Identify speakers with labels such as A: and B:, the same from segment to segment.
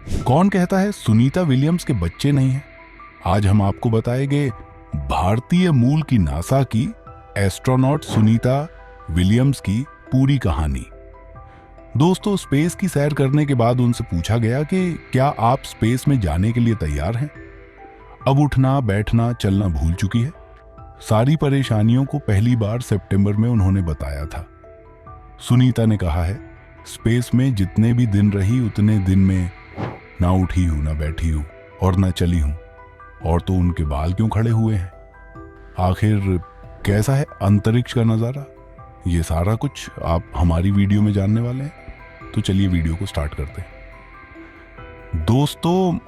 A: कौन कहता है सुनीता विलियम्स के बच्चे नहीं हैं? आज हम आपको बताएंगे भारतीय मूल की नासा की एस्ट्रोनॉट सुनीता विलियम्स की पूरी कहानी। दोस्तों, स्पेस की सैर करने के बाद उनसे पूछा गया कि क्या आप स्पेस में जाने के लिए तैयार हैं? अब उठना बैठना चलना भूल चुकी है। सारी परेशानियों को पहली बार सितंबर में उन्होंने बताया था। सुनीता ने कहा है, स्पेस में जितने भी दिन रही उतने दिन में ना उठी हूं, ना बैठी हूं और ना चली हूं। और तो उनके बाल क्यों खड़े हुए हैं? आखिर कैसा है अंतरिक्ष का नजारा? ये सारा कुछ आप हमारी वीडियो में जानने वाले हैं, तो चलिए वीडियो को स्टार्ट करते हैं। दोस्तों,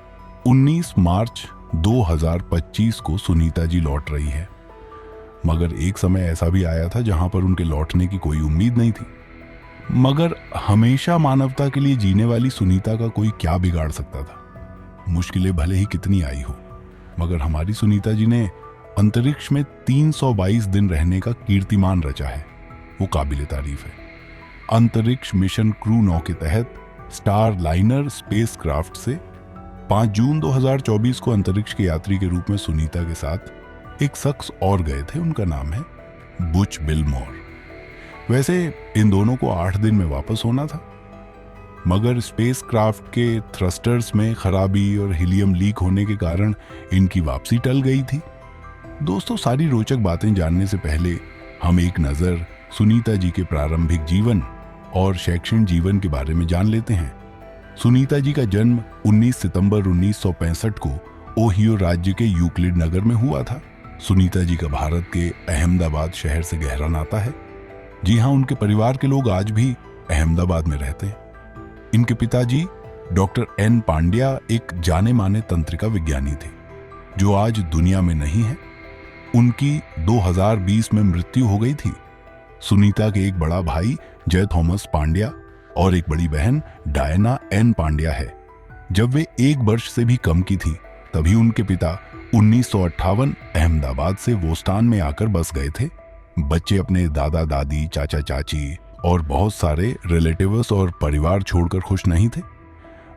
A: 19 मार्च 2025 को सुनीता जी लौट रही है। मगर एक समय ऐसा भी आया था जहां पर उनके लौटने की कोई उम्मीद नहीं थी। मगर हमेशा मानवता के लिए जीने वाली सुनीता का कोई क्या बिगाड़ सकता था? मुश्किलें भले ही कितनी आई हो, मगर हमारी सुनीता जी ने अंतरिक्ष में 322 दिन रहने का कीर्तिमान रचा है। वो काबिले तारीफ है। अंतरिक्ष मिशन क्रू 9 के तहत स्टार लाइनर स्पेसक्राफ्ट से 5 जून 2024 को अंतरिक्ष के यात्री के रूप में सुनीता के साथ एक शख्स और गए थे। उनका नाम है बुच बिलमोर। वैसे इन दोनों को 8 दिन में वापस होना था, मगर स्पेसक्राफ्ट के थ्रस्टर्स में खराबी और हीलियम लीक होने के कारण इनकी वापसी टल गई थी। दोस्तों, सारी रोचक बातें जानने से पहले हम एक नज़र सुनीता जी के प्रारंभिक जीवन और शैक्षणिक जीवन के बारे में जान लेते हैं। सुनीता जी का जन्म 19 सितंबर 1965 को ओहियो राज्य के यूक्लिड नगर में हुआ था। सुनीता जी का भारत के अहमदाबाद शहर से गहरा नाता है। जी हाँ, उनके परिवार के लोग आज भी अहमदाबाद में रहते हैं। इनके पिताजी डॉक्टर एन पांड्या एक जाने माने तंत्रिका विज्ञानी थे, जो आज दुनिया में नहीं है। उनकी 2020 में मृत्यु हो गई थी। सुनीता के एक बड़ा भाई जय थॉमस पांड्या और एक बड़ी बहन डायना एन पांड्या है। जब वे 1 वर्ष से भी कम की थी, तभी उनके पिता 1958 अहमदाबाद से वोस्टान में आकर बस गए थे। बच्चे अपने दादा दादी, चाचा चाची और बहुत सारे रिलेटिव्स और परिवार छोड़कर खुश नहीं थे,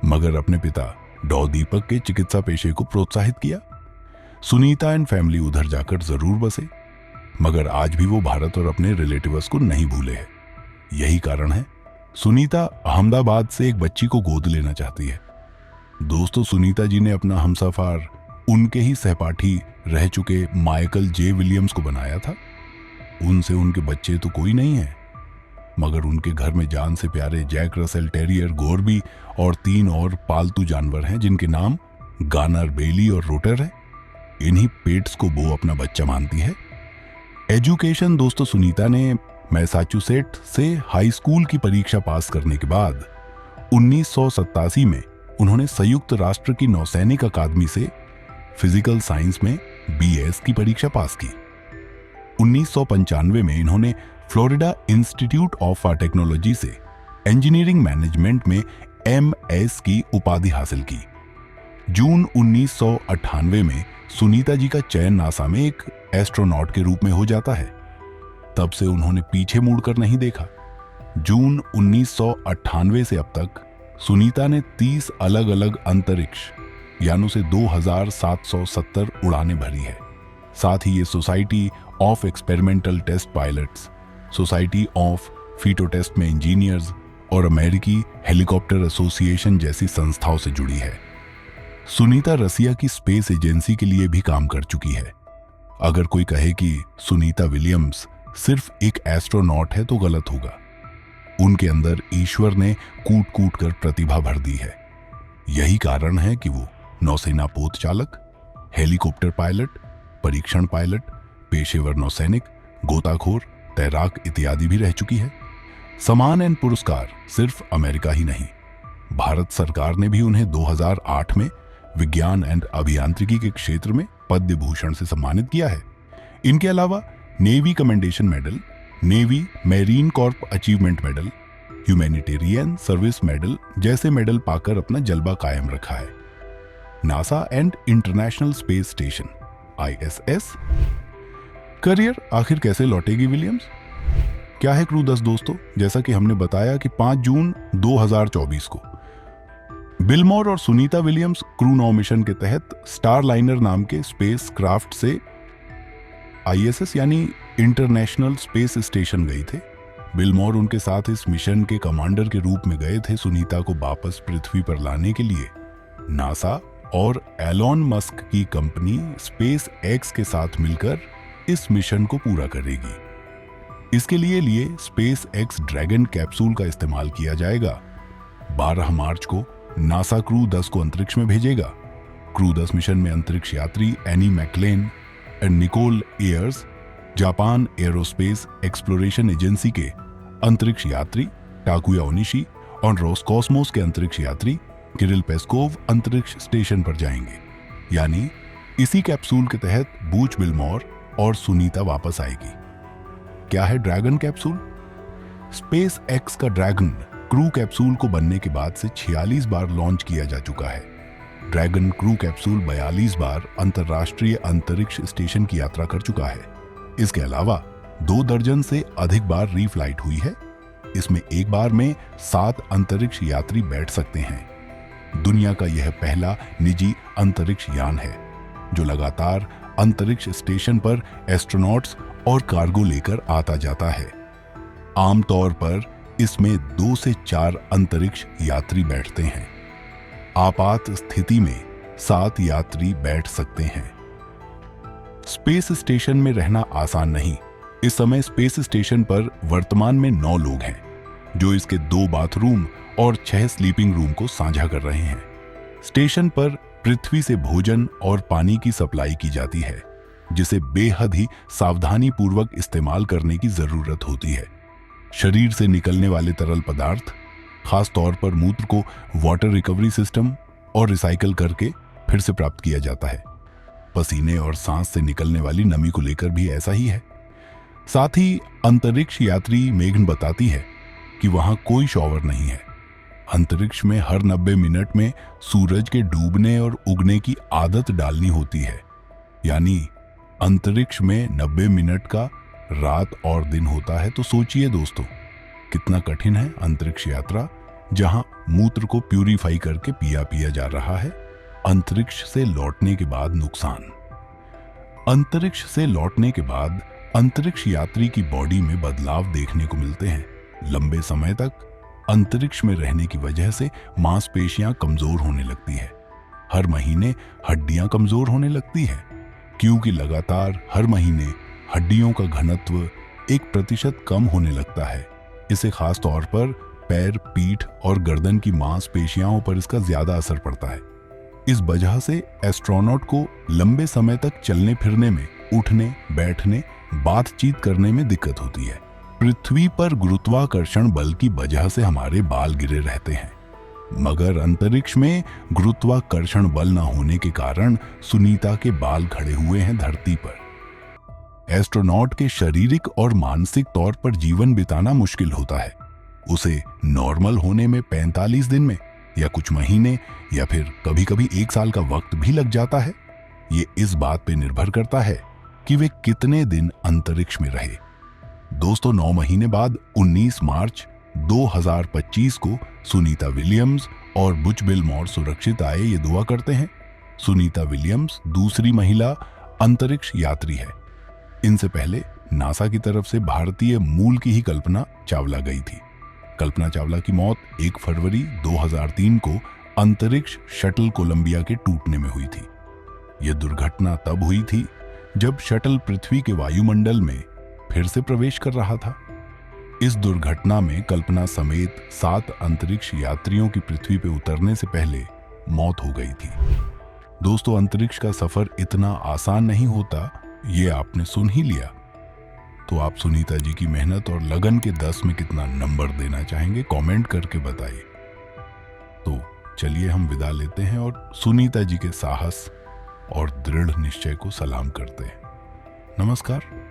A: मगर अपने पिता डॉ दीपक के चिकित्सा पेशे को प्रोत्साहित किया। सुनीता एंड फैमिली उधर जाकर जरूर बसे, मगर आज भी वो भारत और अपने रिलेटिव्स को नहीं भूले हैं। यही कारण है सुनीता अहमदाबाद से एक बच्ची को गोद लेना चाहती है। दोस्तों, सुनीता जी ने अपना हमसफर उनके ही सहपाठी रह चुके माइकल जे विलियम्स को बनाया था। उनसे उनके बच्चे तो कोई नहीं है, मगर उनके घर में जान से प्यारे जैक रसेल टेरियर गोरबी और 3 और पालतू जानवर हैं, जिनके नाम गानर, बेली और रोटर है। इन्हीं पेट्स को वो अपना बच्चा मानती है। एजुकेशन, दोस्तों, सुनीता ने मैसाचुसेट्स से हाई स्कूल की परीक्षा पास करने के बाद 1987 में उन्होंने संयुक्त राष्ट्र की नौसैनिक अकादमी से फिजिकल साइंस में BS की परीक्षा पास की। 1995 में इन्होंने फ्लोरिडा इंस्टीट्यूट ऑफ टेक्नोलॉजी से इंजीनियरिंग मैनेजमेंट में MS की उपाधि हासिल की। जून 1998 में सुनीता जी का चयन नासा में एक एस्ट्रोनॉट के रूप में हो जाता है। तब से उन्होंने पीछे मुड़कर नहीं देखा। जून 1998 से अब तक सुनीता ने 30 अलग अलग अंतरिक्ष यानों से 2770 उड़ानें भरी है। साथ ही ये society of experimental test pilots, society of फीटो टेस्ट में इंजीनियर्स और अमेरिकी हेलीकॉप्टर एसोसिएशन जैसी संस्थाओं से जुड़ी है। सुनीता रसिया की स्पेस एजेंसी के लिए भी काम कर चुकी है। अगर कोई कहे कि सुनीता विलियम्स सिर्फ एक एस्ट्रोनॉट है तो गलत होगा। उनके अंदर ईश्वर ने कूट कूट कर प्रतिभा भर दी है। यही कारण है कि वो नौसेना पोत चालक, हेलीकॉप्टर पायलट, परीक्षण पायलट, पेशेवर नौसैनिक, गोताखोर, तैराक इत्यादि भी रह चुकी है। सम्मान एंड पुरस्कार सिर्फ अमेरिका ही नहीं, भारत सरकार ने भी उन्हें 2008 में विज्ञान एंड अभियांत्रिकी के क्षेत्र में पद्म भूषण से सम्मानित किया है। इनके अलावा navy commendation medal, navy marine Corp achievement medal, humanitarian service medal जैसे मेडल पाकर अपना जलवा कायम रखा है। NASA and international space station ISS। Career आखिर कैसे लौटेगी विलियम्स? क्या है क्रू 10 दोस्तों? जैसा कि हमने बताया कि 5 जून 2024 को बिलमोर और सुनीता विलियम्स क्रू 9 मिशन के तहत स्टार लाइनर नाम के स्पेस क्राफ्ट से ISS यानी इंटरनेशनल स्पेस स्टेशन गई थे। बिलमोर उनके साथ इस मिशन के कमांडर के रूप में गए थे। सुनीता को वापस पृथ्वी पर लाने के लिए नासा और एलोन मस्क की कंपनी स्पेस एक्स के साथ मिलकर इस मिशन को पूरा करेगी। इसके लिए स्पेस एक्स ड्रैगन कैप्सूल का इस्तेमाल किया जाएगा। 12 मार्च को नासा क्रू 10 को अंतरिक्ष में भेजेगा। क्रू 10 मिशन में अंतरिक्ष यात्री एनी मैकलेन और Nicole Ayers, Japan aerospace exploration agency के अंतरिक्ष यात्री टाकुया ओनिशी और रोसकॉस्मोस के अंतरिक्ष यात्री किरिल पेस्कोव अंतरिक्ष स्टेशन पर जाएंगे। यानी इसी कैप्सूल के तहत बूच बिलमोर और सुनीता वापस आएगी। क्या है ड्रैगन कैप्सूल? स्पेस एक्स का ड्रैगन क्रू कैप्सूल को बनने के बाद से 46 बार लॉन्च किया जा चुका है। ड्रैगन क्रू कैप्सूल 42 बार अंतरराष्ट्रीय अंतरिक्ष स्टेशन की यात्रा कर चुका है। इसके अलावा 2 दर्जन से अधिक बार रीफ्लाइट हुई है। इसमें एक बार में 7 अंतरिक्ष यात्री बैठ सकते हैं। दुनिया का यह पहला निजी अंतरिक्ष यान है जो लगातार अंतरिक्ष स्टेशन पर एस्ट्रोनॉट्स और कार्गो लेकर आता जाता है। आमतौर पर इसमें 2 से 4 अंतरिक्ष यात्री बैठते हैं। आपात स्थिति में 7 यात्री बैठ सकते हैं। स्पेस स्टेशन में रहना आसान नहीं। इस समय स्पेस स्टेशन पर वर्तमान में 9 लोग हैं जो इसके 2 बाथरूम और 6 स्लीपिंग रूम को साझा कर रहे हैं। स्टेशन पर पृथ्वी से भोजन और पानी की सप्लाई की जाती है जिसे बेहद ही सावधानी पूर्वक इस्तेमाल करने की जरूरत होती है। शरीर से निकलने वाले तरल पदार्थ, खास तौर पर मूत्र को वाटर रिकवरी सिस्टम और रिसाइकल करके फिर से प्राप्त किया जाता है। पसीने और सांस से निकलने वाली नमी को लेकर भी ऐसा ही है। साथ ही अंतरिक्ष यात्री मेघन बताती है कि वहां कोई शॉवर नहीं है। अंतरिक्ष में हर 90 मिनट में सूरज के डूबने और उगने की आदत डालनी होती है। यानी अंतरिक्ष में 90 मिनट का रात और दिन होता है। तो सोचिए दोस्तों, कितना कठिन है अंतरिक्ष यात्रा, जहां मूत्र को प्यूरिफाई करके पिया जा रहा है। अंतरिक्ष से लौटने के बाद नुकसान। अंतरिक्ष से लौटने के बाद अंतरिक्ष यात्री की बॉडी में बदलाव देखने को मिलते हैं। लंबे समय तक अंतरिक्ष में रहने की वजह से मांसपेशियां कमजोर होने लगती है। हर महीने हड्डियां कमजोर होने लगती है क्योंकि लगातार हर महीने हड्डियों का घनत्व 1% कम होने लगता है। इसे खास तौर पर पैर, पीठ और गर्दन की मांसपेशियों पर इसका ज्यादा असर पड़ता है। इस वजह से एस्ट्रोनॉट को लंबे समय तक चलने फिरने में, उठने, बैठने, बातचीत करने में दिक्कत होती है। पृथ्वी पर गुरुत्वाकर्षण बल की वजह से हमारे बाल गिरे रहते हैं, मगर अंतरिक्ष में गुरुत्वाकर्षण बल न होने के कारण सुनीता के बाल खड़े हुए हैं धरती पर। एस्ट्रोनॉट के शारीरिक और मानसिक तौर पर जीवन बिताना मुश्किल होता है। उसे नॉर्मल होने में 45 दिन में या कुछ महीने या फिर कभी-कभी 1 साल का वक्त भी लग जाता है। ये इस बात पे निर्भर करता है कि वे कितने दिन अंतरिक्ष में रहे। दोस्तों, 9 महीने बाद 19 मार्च 2025 को सुनीता विलियम्स और बुच बिलमोर सुरक्षित आए, ये दुआ करते हैं। सुनीता विलियम्स दूसरी महिला अंतरिक्ष यात्री है। इनसे पहले नासा की तरफ से भारतीय मूल की ही कल्पना चावला गई थी। कल्पना चावला की मौत 1 फरवरी 2003 को अंतरिक्ष शटल कोलंबिया के टूटने में हुई थी। यह दुर्घटना तब हुई थी जब शटल पृथ्वी के वायुमंडल में फिर से प्रवेश कर रहा था। इस दुर्घटना में कल्पना समेत 7 अंतरिक्ष यात्रियों की पृथ्वी पर उतरने से पहले मौत हो गई थी। दोस्तों, अंतरिक्ष का सफर इतना आसान नहीं होता, ये आपने सुन ही लिया। तो आप सुनीता जी की मेहनत और लगन के 10 में कितना नंबर देना चाहेंगे, कमेंट करके बताइए। तो चलिए हम विदा लेते हैं और सुनीता जी के साहस और दृढ़ निश्चय को सलाम करते हैं। नमस्कार।